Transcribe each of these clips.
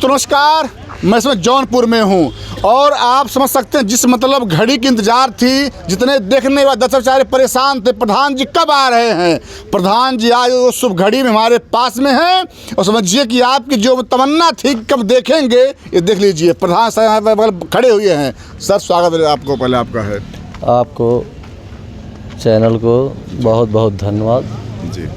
दोस्तों नमस्कार, मैं इसमें जौनपुर में हूँ और आप समझ सकते हैं जिस मतलब घड़ी की इंतज़ार थी, जितने देखने वाले दस बेचारे परेशान थे, प्रधान जी कब आ रहे हैं। प्रधान जी आज वो शुभ घड़ी में हमारे पास में हैं और समझिए कि आपकी जो तमन्ना थी कब देखेंगे, ये देख लीजिए। प्रधान साहब बगल खड़े हुए हैं। सर स्वागत है आपको, पहले आपका है। आपको चैनल को बहुत बहुत धन्यवाद जी।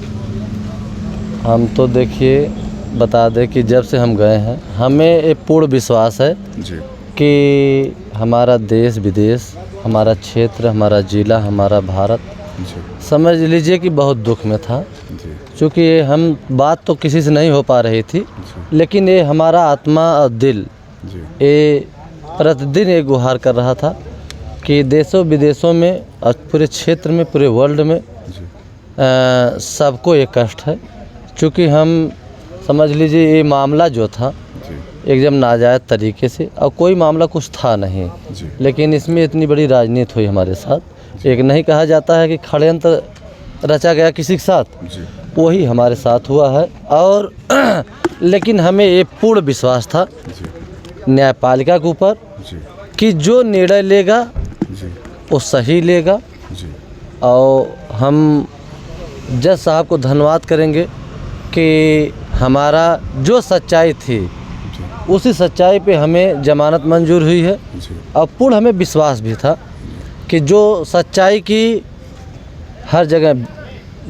हम तो देखिए बता दें कि जब से हम गए हैं हमें एक पूर्ण विश्वास है जी कि हमारा देश विदेश, हमारा क्षेत्र, हमारा ज़िला, हमारा भारत जी समझ लीजिए कि बहुत दुख में था। जी क्योंकि ये हम बात तो किसी से नहीं हो पा रही थी, लेकिन ये हमारा आत्मा और दिल जी ये प्रतिदिन ये गुहार कर रहा था कि देशों विदेशों में और पूरे क्षेत्र में, पूरे वर्ल्ड में सबको ये कष्ट है। क्योंकि हम समझ लीजिए ये मामला जो था एकदम नाजायज़ तरीके से, और कोई मामला कुछ था नहीं, लेकिन इसमें इतनी बड़ी राजनीति हुई हमारे साथ। एक नहीं कहा जाता है कि षड्यंत्र रचा गया किसी के साथ, वही हमारे साथ हुआ है। और लेकिन हमें ये पूर्ण विश्वास था न्यायपालिका के ऊपर कि जो निर्णय लेगा वो सही लेगा। और हम जज साहब को धन्यवाद करेंगे कि हमारा जो सच्चाई थी उसी सच्चाई पे हमें ज़मानत मंजूर हुई है। और पूर्ण हमें विश्वास भी था कि जो सच्चाई की हर जगह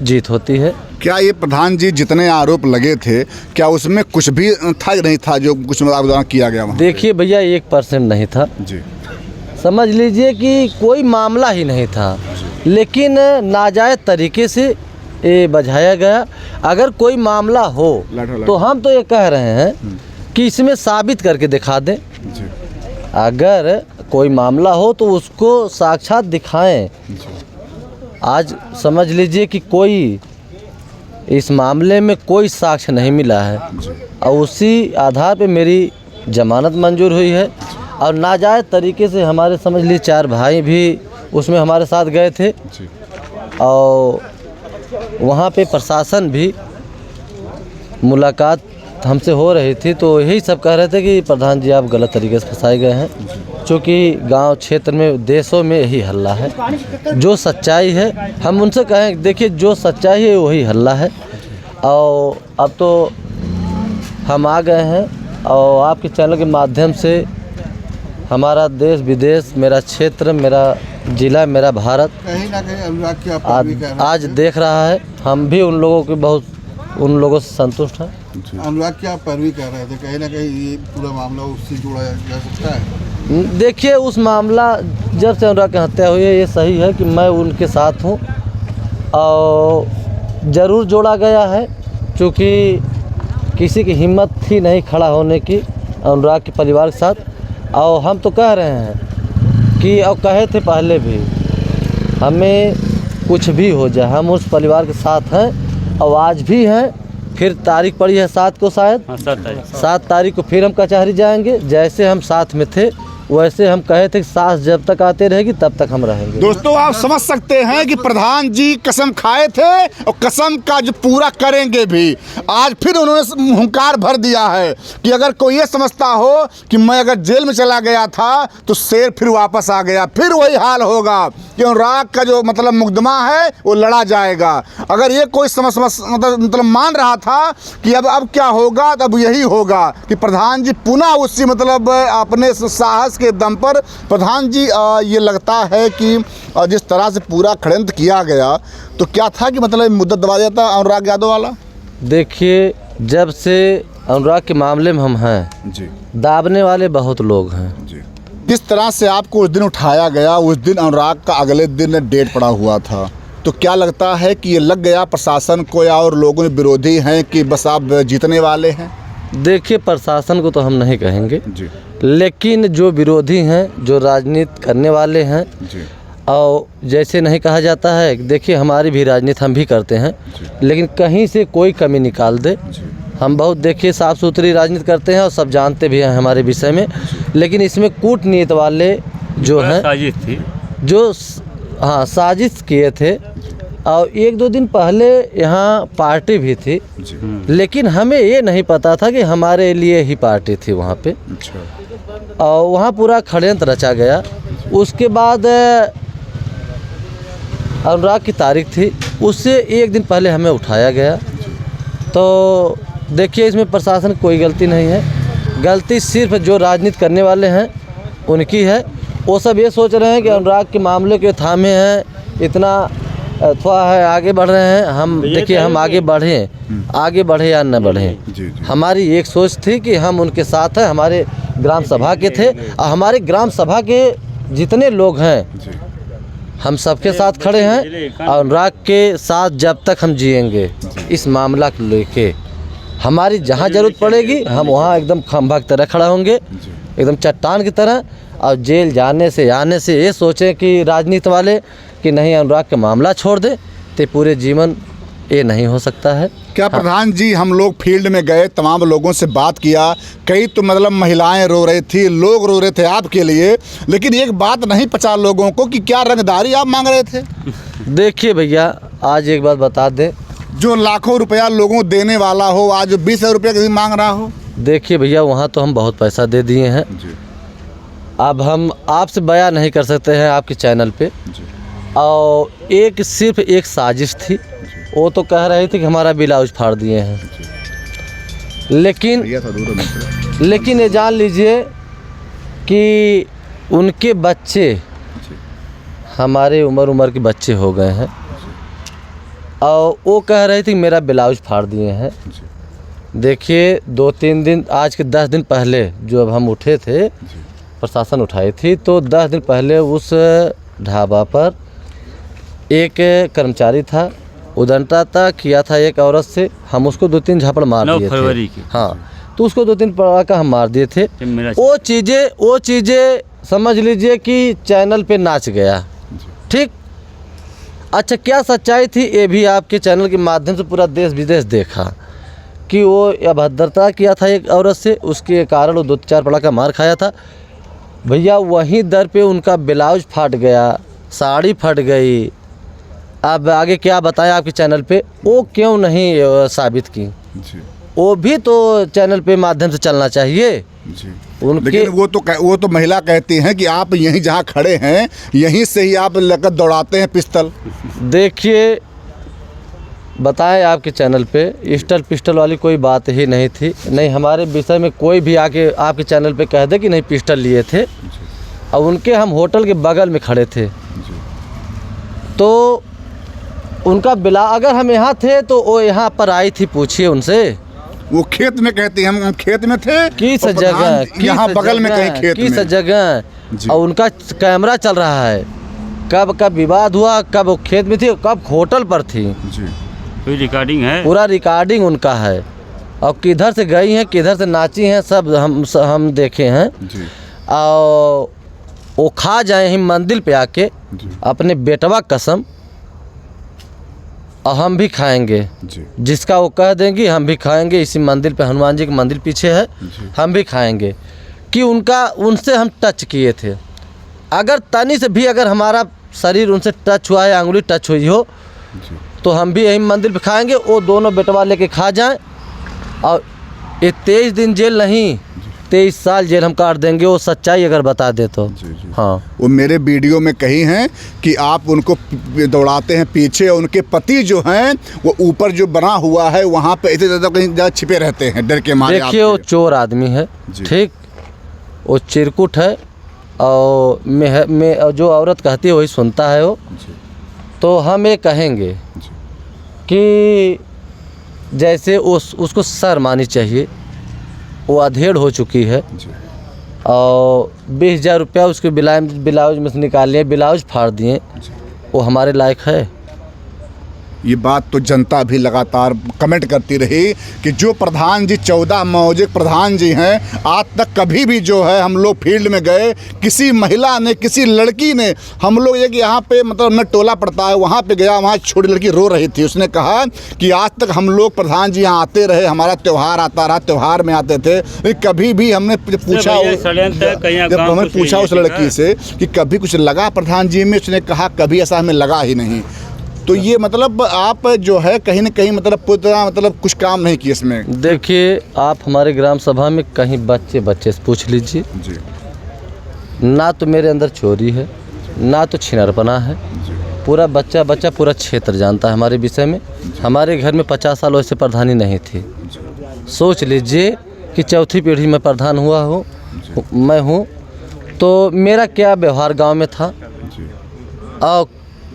जीत होती है। क्या ये प्रधान जी जितने आरोप लगे थे, क्या उसमें कुछ भी था या नहीं था जो कुछ मतलब किया गया वहाँ? देखिए भैया 1% नहीं था जी। समझ लीजिए कि कोई मामला ही नहीं था, लेकिन नाजायज़ तरीके से ये बझाया गया। अगर कोई मामला हो तो हम तो ये कह रहे हैं कि इसमें साबित करके दिखा दें। अगर कोई मामला हो तो उसको साक्षात दिखाएं। आज समझ लीजिए कि कोई इस मामले में कोई साक्ष्य नहीं मिला है और उसी आधार पे मेरी ज़मानत मंजूर हुई है। और नाजायज़ तरीके से हमारे समझ लीजिए 4 भाई भी उसमें हमारे साथ गए थे और वहाँ पे प्रशासन भी मुलाकात हमसे हो रही थी, तो यही सब कह रहे थे कि प्रधान जी आप गलत तरीके से फंसाए गए हैं। क्योंकि गांव क्षेत्र में, देशों में यही हल्ला है। जो सच्चाई है हम उनसे कहें, देखिए जो सच्चाई है वही हल्ला है। और अब तो हम आ गए हैं और आपके चैनल के माध्यम से हमारा देश विदेश, मेरा क्षेत्र, मेरा ज़िला, मेरा भारत कहीं ना कहीं अनुराग की आज देख रहा है। हम भी उन लोगों से संतुष्ट हैं। अनुराग की आप पैरवी कर रहे थे, कहीं ना कहीं ये पूरा मामला उससे जोड़ा जा सकता है। देखिए उस मामला जब से अनुराग की हत्या हुई है, ये सही है कि मैं उनके साथ हूँ और ज़रूर जोड़ा गया है। क्योंकि किसी की हिम्मत थी नहीं खड़ा होने की अनुराग के परिवार के साथ। और हम तो कह रहे हैं कि, और कहे थे पहले भी, हमें कुछ भी हो जाए हम उस परिवार के साथ हैं और आज भी हैं। फिर तारीख पड़ी है 7 को, शायद 7 तारीख को फिर हम कचहरी जाएंगे। जैसे हम साथ में थे वैसे हम कहे थे कि सांस जब तक आते रहेगी तब तक हम रहेंगे। दोस्तों आप समझ सकते हैं कि प्रधान जी कसम खाए थे और कसम का जो पूरा करेंगे भी। आज फिर उन्होंने हुंकार भर दिया है कि अगर कोई ये समझता हो कि मैं अगर जेल में चला गया था तो शेर फिर वापस आ गया, फिर वही हाल होगा कि अनुराग का जो मतलब मुकदमा है वो लड़ा जाएगा। अगर ये कोई मतलब मान रहा था कि अब क्या होगा, तब यही होगा कि प्रधान जी पुनः उसी मतलब अपने साहस के दम पर प्रधान जी ये लगता है कि जिस तरह से पूरा षड्यंत्र किया गया, तो क्या था कि मतलब मुद्दा दबा दिया था अनुराग यादव वाला। देखिए जब से अनुराग के मामले में हम हैं जी, दाबने वाले बहुत लोग हैं जी। किस तरह से आपको उस दिन उठाया गया, उस दिन अनुराग का अगले दिन डेट पड़ा हुआ था, तो क्या लगता है कि ये लग गया प्रशासन को या और लोगों में विरोधी हैं कि बस आप जीतने वाले हैं? देखिए प्रशासन को तो हम नहीं कहेंगे जी, लेकिन जो विरोधी हैं, जो राजनीति करने वाले हैं जी, और जैसे नहीं कहा जाता है, देखिए हमारी भी राजनीति हम भी करते हैं, लेकिन कहीं से कोई कमी निकाल दे। हम बहुत देखिए साफ़ सुथरी राजनीति करते हैं और सब जानते भी हैं हमारे विषय में, लेकिन इसमें कूटनीति वाले जो हैं, साजिश थी, जो हाँ साजिश किए थे और 1-2 दिन पहले यहाँ पार्टी भी थी, लेकिन हमें ये नहीं पता था कि हमारे लिए ही पार्टी थी वहाँ पे। अच्छा। और वहाँ पूरा षड्यंत्र रचा गया। उसके बाद अनुराग की तारीख थी, उससे 1 दिन पहले हमें उठाया गया। तो देखिए, इसमें प्रशासन की कोई गलती नहीं है, गलती सिर्फ जो राजनीति करने वाले हैं उनकी है। वो सब ये सोच रहे हैं कि अनुराग के मामले के थामे हैं, इतना अथवा है, आगे बढ़ रहे हैं। हम देखिए, हम आगे बढ़े या न बढ़े, हमारी एक सोच थी कि हम उनके साथ हैं। हमारे ग्राम सभा के थे और हमारे ग्राम सभा के जितने लोग हैं हम सबके साथ खड़े हैं। और अनुराग के साथ जब तक हम जिएंगे, इस मामला को लेके हमारी जहाँ ज़रूरत पड़ेगी हम वहाँ एकदम खंभा की तरह खड़ा होंगे, एकदम चट्टान की तरह। और जेल जाने से आने से ये सोचें कि राजनीति वाले कि नहीं अनुराग का मामला छोड़ दे, तो पूरे जीवन ये नहीं हो सकता है। क्या प्रधान जी, हम लोग फील्ड में गए, तमाम लोगों से बात किया, कई तो मतलब महिलाएं रो रही थी, लोग रो रहे थे आपके लिए, लेकिन एक बात नहीं पचा लोगों को कि क्या रंगदारी आप मांग रहे थे? देखिए भैया, आज एक बात बता दें, जो लाखों रुपया लोगों देने वाला हो आज 20,000 रुपया कहीं मांग रहा हो। देखिए भैया, वहाँ तो हम बहुत पैसा दे दिए हैं। अब हम आपसे बयान नहीं कर सकते हैं आपके चैनल पे। और सिर्फ एक साजिश थी, वो तो कह रहे थे कि हमारा ब्लाउज फाड़ दिए हैं। लेकिन ये जान लीजिए कि उनके बच्चे हमारे उम्र के बच्चे हो गए हैं और वो कह रहे थे कि मेरा ब्लाउज फाड़ दिए हैं। देखिए, 2-3 दिन, आज के 10 दिन पहले जो अब हम उठे थे, प्रशासन उठाई थी, तो 10 दिन पहले उस ढाबा पर एक कर्मचारी था, उदंडता किया था एक औरत से। हम उसको 2-3 झापड़ मार दिए थे। हाँ, तो उसको 2-3 पड़ाका हम मार दिए थे। वो चीज़ें समझ लीजिए कि चैनल पे नाच गया। ठीक, अच्छा, क्या सच्चाई थी ये भी आपके चैनल के माध्यम से पूरा देश विदेश देखा कि वो अभद्रता किया था एक औरत से, उसके कारण वो 2-4 पड़ाका मार खाया था। भैया, वहीं दर पे उनका ब्लाउज फाट गया, साड़ी फट गई। अब आगे क्या बताएं आपके चैनल पे, वो क्यों नहीं साबित की? वो भी तो चैनल पे माध्यम से चलना चाहिए जी। उनके। लेकिन वो तो महिला कहती हैं कि आप यहीं जहाँ खड़े हैं यहीं से ही आप लेकर दौड़ाते हैं पिस्टल। देखिए, बताएं आपके चैनल पे पिस्टल वाली कोई बात ही नहीं थी। नहीं, हमारे विषय में कोई भी आके आपके चैनल पे कह दे कि नहीं पिस्टल लिए थे। और उनके हम होटल के बगल में खड़े थे, तो उनका अगर हम यहाँ थे तो वो यहाँ पर आई थी, पूछिए उनसे। वो खेत में कहती हैं, हम खेत में थे, किस जगह, यहाँ बगल में कहीं खेत किस में जगह। और उनका कैमरा चल रहा है, कब विवाद हुआ, कब वो खेत में थी, कब होटल पर थी जी। कोई रिकॉर्डिंग है, पूरा रिकॉर्डिंग उनका है। और किधर से गई हैं, किधर से नाची हैं, सब हम देखे हैं जी। और वो खा जाए हम मंदिर पे आके अपने बेटवा कसम, और हम भी खाएंगे जी। जिसका वो कह देंगे हम भी खाएंगे। इसी मंदिर पे, हनुमान जी के मंदिर पीछे है, हम भी खाएंगे। कि उनसे हम टच किए थे, अगर तनी से भी अगर हमारा शरीर उनसे टच हुआ है, अंगुली टच हुई हो, तो हम भी यही मंदिर पे खाएंगे। वो दोनों बेटवा लेके खा जाएं और ये 23 दिन जेल नहीं, 23 साल जेल हम काट देंगे, वो सच्चाई अगर बता दे तो। हाँ, वो मेरे वीडियो में कही हैं कि आप उनको दौड़ाते हैं पीछे, और उनके पति जो हैं वो ऊपर जो बना हुआ है वहाँ पे ऐसे ज़्यादा कहीं ज़्यादा छिपे रहते हैं डर के मारे। देखिए, वो चोर आदमी है, ठीक, वो चिरकुट है। और मैं जो औरत कहती है वही सुनता है वो। तो हम ये कहेंगे कि जैसे उसको शर्म आनी चाहिए, वो अधेड़ हो चुकी है। और 20,000 रुपया उसके ब्लाउज में से निकाल लिए, ब्लाउज फाड़ दिए, वो हमारे लायक है? ये बात तो जनता भी लगातार कमेंट करती रही कि जो प्रधान जी 14 मौजे प्रधान जी हैं, आज तक कभी भी जो है हम लोग फील्ड में गए, किसी महिला ने, किसी लड़की ने, हम लोग एक यहाँ पे मतलब न टोला पड़ता है, वहाँ पे गया, वहाँ छोटी लड़की रो रही थी, उसने कहा कि आज तक हम लोग प्रधान जी यहाँ आते रहे, हमारा त्यौहार आता रहा, त्यौहार में आते थे, कभी भी हमने पूछा उस लड़की से कि कभी कुछ लगा प्रधान जी में, उसने कहा कभी ऐसा हमें लगा ही नहीं। तो ये मतलब आप जो है कहीं ना कहीं मतलब पूरी तरह मतलब कुछ काम नहीं किया इसमें। देखिए, आप हमारे ग्राम सभा में कहीं बच्चे से पूछ लीजिए जी ना, तो मेरे अंदर चोरी है ना तो छिनरपना है। पूरा बच्चा पूरा क्षेत्र जानता है हमारे विषय में। हमारे घर में 50 साल वैसे प्रधानी नहीं थी। सोच लीजिए कि चौथी पीढ़ी में प्रधान हुआ हूँ मैं हूँ, तो मेरा क्या व्यवहार गांव में था और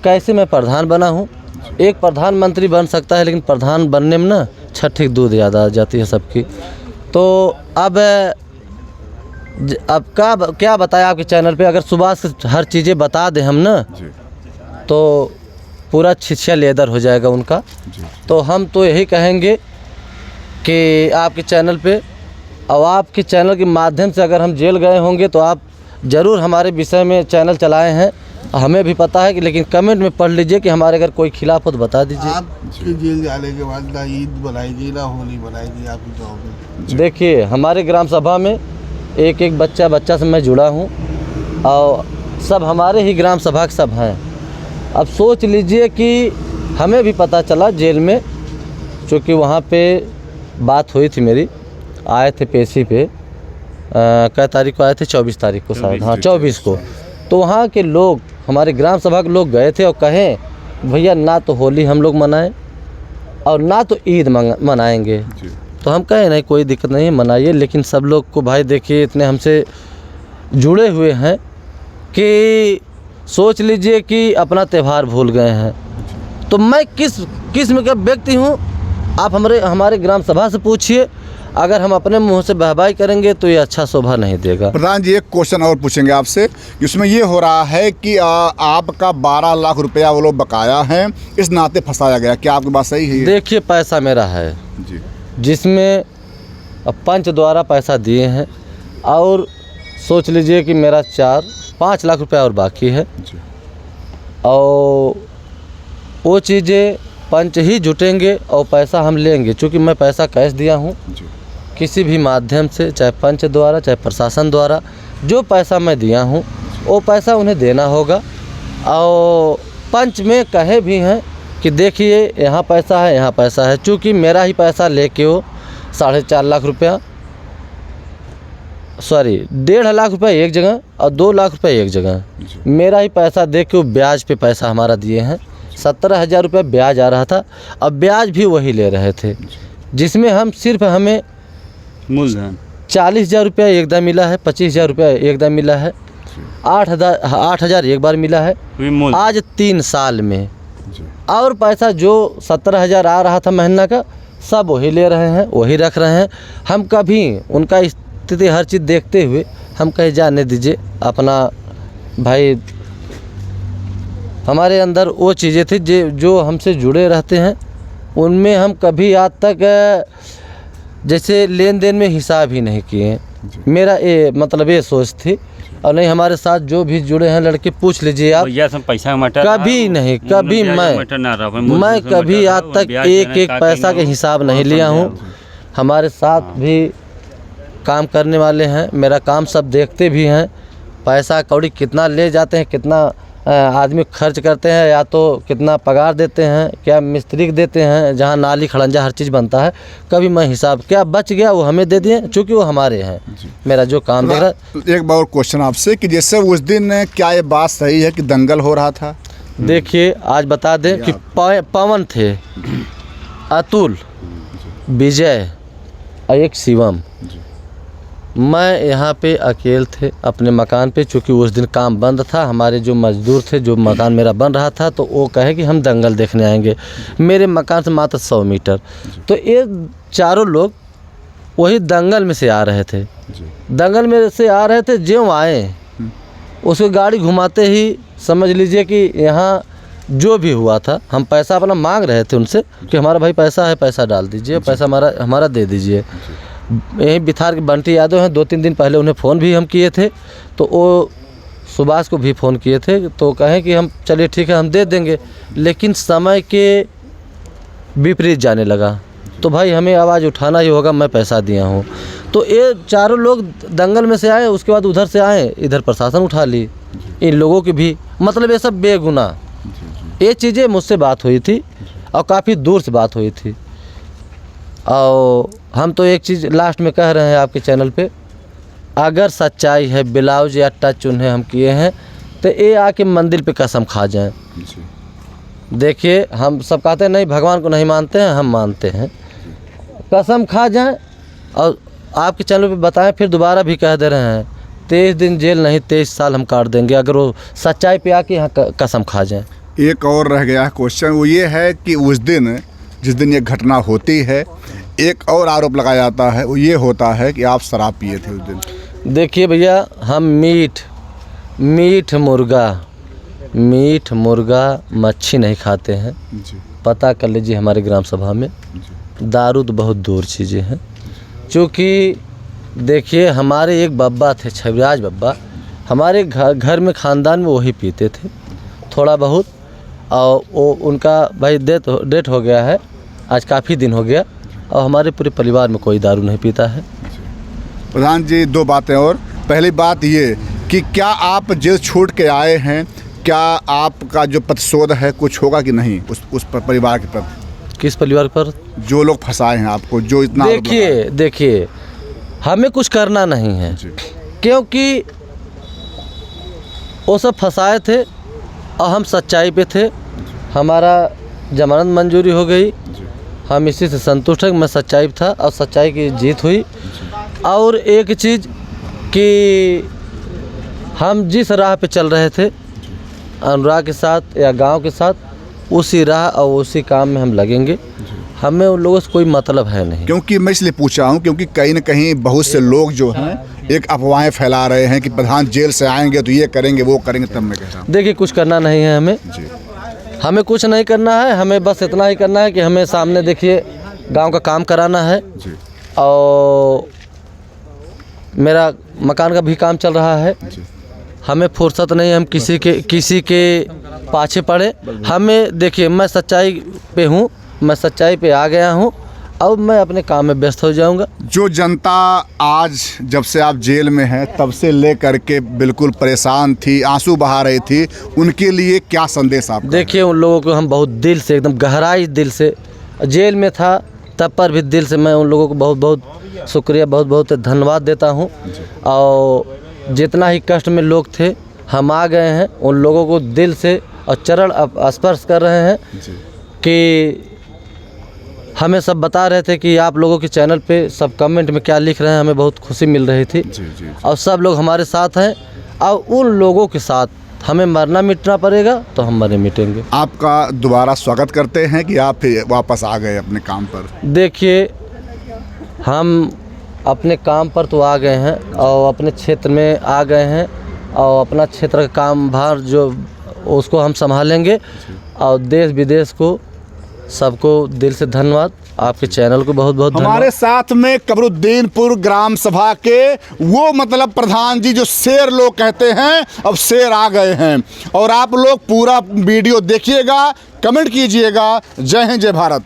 कैसे मैं प्रधान बना हूँ। एक प्रधानमंत्री बन सकता है, लेकिन प्रधान बनने में ना छठी दूध याद आ जाती है सबकी। तो अब क्या बताया आपके चैनल पे, अगर सुबह से हर चीज़ें बता दें हम ना तो पूरा छिछया लेदर हो जाएगा उनका। तो हम तो यही कहेंगे कि आपके चैनल पे और आपके चैनल के माध्यम से अगर हम जेल गए होंगे तो आप ज़रूर हमारे विषय में चैनल चलाए हैं, हमें भी पता है कि, लेकिन कमेंट में पढ़ लीजिए कि हमारे अगर कोई खिलाफ हो तो बता दीजिए। आपके जेल जाने के बाद ना ईद बनाएगी ना होली बनाएगी आपकी जॉब में। देखिए, हमारे ग्राम सभा में एक बच्चा से मैं जुड़ा हूँ और सब हमारे ही ग्राम सभा के सब हैं। अब सोच लीजिए कि हमें भी पता चला जेल में, चूँकि वहाँ पे बात हुई थी मेरी, आए थे पेशी पे, क्या तारीख को आए थे, 24 तारीख को शायद, हाँ 24 को। तो वहाँ के लोग, हमारे ग्राम सभा के लोग गए थे और कहें भैया ना तो होली हम लोग मनाएं और ना तो ईद मनाएंगे। तो हम कहें नहीं, कोई दिक्कत नहीं, मनाइए, लेकिन सब लोग को भाई देखिए इतने हमसे जुड़े हुए हैं कि सोच लीजिए कि अपना त्यौहार भूल गए हैं। तो मैं किस किस्म का व्यक्ति हूँ आप हमारे ग्राम सभा से पूछिए। अगर हम अपने मुंह से बहबाई करेंगे तो ये अच्छा शोभा नहीं देगा। प्रधान जी, एक क्वेश्चन और पूछेंगे आपसे। इसमें ये हो रहा है कि आपका 12 लाख रुपया वो लोग बकाया हैं, इस नाते फंसाया गया, क्या आपकी बात सही है? देखिए, पैसा मेरा है जी, जिसमें पंच द्वारा पैसा दिए हैं और सोच लीजिए कि मेरा 4-5 लाख रुपया और बाकी है जी। और वो चीज़ें पंच ही जुटेंगे और पैसा हम लेंगे। चूँकि मैं पैसा कैश दिया हूँ किसी भी माध्यम से, चाहे पंच द्वारा चाहे प्रशासन द्वारा, जो पैसा मैं दिया हूँ वो पैसा उन्हें देना होगा। और पंच में कहे भी हैं कि देखिए यहाँ पैसा है, यहाँ पैसा है। चूँकि मेरा ही पैसा लेके वो 4.5 लाख रुपया, सॉरी 1.5 लाख रुपया एक जगह और 2 लाख रुपया एक जगह, मेरा ही पैसा दे के वो ब्याज पे पैसा हमारा दिए हैं। 17,000 रुपया ब्याज आ रहा था, अब ब्याज भी वही ले रहे थे, जिसमें हम सिर्फ हमें मूलधन 40,000 रुपया एकदम मिला है, 25,000 रुपया एकदम मिला है, 8,000 एक बार मिला है आज 3 साल में। और पैसा जो 17,000 आ रहा था महीना का, सब वही ले रहे हैं, वही रख रहे हैं। हम कभी उनका स्थिति हर चीज़ देखते हुए हम कहीं जाने दीजिए अपना भाई। हमारे अंदर वो चीज़ें थी जो हमसे जुड़े रहते हैं, उनमें हम कभी आज तक जैसे लेन देन में हिसाब ही नहीं किए। मेरा ये मतलब ये सोच थी। और नहीं, हमारे साथ जो भी जुड़े हैं लड़के पूछ लीजिए आप, पैसा कभी नहीं, कभी मैं कभी आज तक एक पैसा के हिसाब नहीं लिया हूँ। हमारे साथ भी काम करने वाले हैं, मेरा काम सब देखते भी हैं। पैसा कौड़ी कितना ले जाते हैं, कितना आदमी खर्च करते हैं, या तो कितना पगार देते हैं, क्या मिस्त्री देते हैं, जहाँ नाली खड़ंजा हर चीज़ बनता है, कभी मैं हिसाब क्या बच गया वो हमें दे दिए, चूँकि वो हमारे हैं। मेरा जो काम देख रहा। एक बार और क्वेश्चन आपसे कि जैसे उस दिन क्या ये बात सही है कि दंगल हो रहा था? देखिए, आज बता दें कि पवन थे, अतुल, विजय और एक शिवम, मैं यहाँ पे अकेले थे अपने मकान पे। चूँकि उस दिन काम बंद था, हमारे जो मजदूर थे, जो मकान मेरा बन रहा था, तो वो कहे कि हम दंगल देखने आएंगे। मेरे मकान से मात्र 100 मीटर। तो ये चारों लोग वही दंगल में से आ रहे थे। दंगल में से आ रहे थे, ज्यों आए उसको गाड़ी घुमाते ही समझ लीजिए कि यहाँ जो भी हुआ था, हम पैसा अपना मांग रहे थे उनसे कि हमारा भाई पैसा है, पैसा डाल दीजिए, पैसा हमारा दे दीजिए। यही बिथार के बंटी यादव हैं, 2-3 दिन पहले उन्हें फ़ोन भी हम किए थे, तो वो सुभाष को भी फ़ोन किए थे, तो कहें कि हम चलिए ठीक है हम दे देंगे। लेकिन समय के विपरीत जाने लगा, तो भाई हमें आवाज़ उठाना ही होगा, मैं पैसा दिया हूँ। तो ये चारों लोग दंगल में से आए, उसके बाद उधर से आए, इधर प्रशासन उठा ली इन लोगों की भी, मतलब ये सब बेगुनाह। ये चीज़ें मुझसे बात हुई थी और काफ़ी दूर से बात हुई थी। और हम तो एक चीज़ लास्ट में कह रहे हैं आपके चैनल पे, अगर सच्चाई है, ब्लाउज या टच उन्हें हम किए हैं तो ये आके मंदिर पे कसम खा जाएं। देखिए हम सब कहते हैं नहीं भगवान को नहीं मानते हैं, हम मानते हैं, कसम खा जाएं और आपके चैनल पे बताएं। फिर दोबारा भी कह दे रहे हैं 23 दिन जेल नहीं 23 साल हम काट देंगे अगर वो सच्चाई पे आके यहाँ कसम खा जाएं। एक और रह गया क्वेश्चन, वो ये है कि उस दिन जिस दिन ये घटना होती है एक और आरोप लगाया जाता है, वो ये होता है कि आप शराब पिए थे उस दिन। देखिए भैया, हम मीट मुर्गा मच्छी नहीं खाते हैं। जी। पता कर लीजिए हमारे ग्राम सभा में। दारू तो बहुत दूर चीज़ें हैं। क्योंकि देखिए हमारे एक बब्बा थे, छविराज बब्बा, हमारे घर में ख़ानदान में वही पीते थे थोड़ा बहुत। और वो उनका भाई डेथ हो गया है, आज काफ़ी दिन हो गया। और हमारे पूरे परिवार में कोई दारू नहीं पीता है। प्रधान जी, दो बातें और। पहली बात ये कि क्या आप जेल छूट के आए हैं, क्या आपका जो प्रतिशोध है कुछ होगा कि नहीं उस परिवार के प्रति? किस परिवार पर? जो लोग फंसाए हैं आपको, जो इतना देखिए हमें कुछ करना नहीं है, क्योंकि वो सब फंसाए थे और हम सच्चाई पे थे। हमारा जमानत मंजूरी हो गई, हम इसी से संतुष्ट हैं। मैं सच्चाई था और सच्चाई की जीत हुई। और एक चीज़ कि हम जिस राह पे चल रहे थे अनुराग के साथ या गांव के साथ, उसी राह और उसी काम में हम लगेंगे। हमें उन लोगों से कोई मतलब है नहीं। क्योंकि मैं इसलिए पूछा हूँ क्योंकि कहीं न कहीं बहुत से लोग जो हैं एक अफवाहें फैला रहे हैं कि प्रधान जेल से आएंगे तो ये करेंगे वो करेंगे। तब मैं कहता हूँ देखिए कुछ करना नहीं है हमें जी। हमें कुछ नहीं करना है। हमें बस इतना ही करना है कि हमें सामने देखिए गांव का काम कराना है जी। और मेरा मकान का भी काम चल रहा है। हमें फुर्सत नहीं है हम किसी के पाछे पड़े। हमें देखिए मैं सच्चाई पे हूँ, मैं सच्चाई पे आ गया हूँ, अब मैं अपने काम में व्यस्त हो जाऊंगा। जो जनता आज जब से आप जेल में हैं तब से ले करके बिल्कुल परेशान थी, आंसू बहा रही थी, उनके लिए क्या संदेश आप? देखिए उन लोगों को हम बहुत दिल से, एकदम गहराई दिल से, जेल में था तब पर भी दिल से मैं उन लोगों को बहुत बहुत शुक्रिया, बहुत बहुत धन्यवाद देता हूँ। और जितना ही कष्ट में लोग थे हम आ गए हैं, उन लोगों को दिल से और चरण स्पर्श कर रहे हैं कि हमें सब बता रहे थे कि आप लोगों के चैनल पे सब कमेंट में क्या लिख रहे हैं, हमें बहुत खुशी मिल रही थी। और सब लोग हमारे साथ हैं और उन लोगों के साथ हमें मरना मिटना पड़ेगा तो हम मरे मिटेंगे। आपका दोबारा स्वागत करते हैं कि आप फिर वापस आ गए अपने काम पर। देखिए हम अपने काम पर तो आ गए हैं और अपने क्षेत्र में आ गए हैं और अपना क्षेत्र का काम भार जो उसको हम संभालेंगे। और देश विदेश को सबको दिल से धन्यवाद, आपके चैनल को बहुत बहुत धन्यवाद। हमारे साथ में कमरुद्दीनपुर ग्राम सभा के वो मतलब प्रधान जी जो शेर लोग कहते हैं, अब शेर आ गए हैं। और आप लोग पूरा वीडियो देखिएगा, कमेंट कीजिएगा। जय हिंद, जय भारत।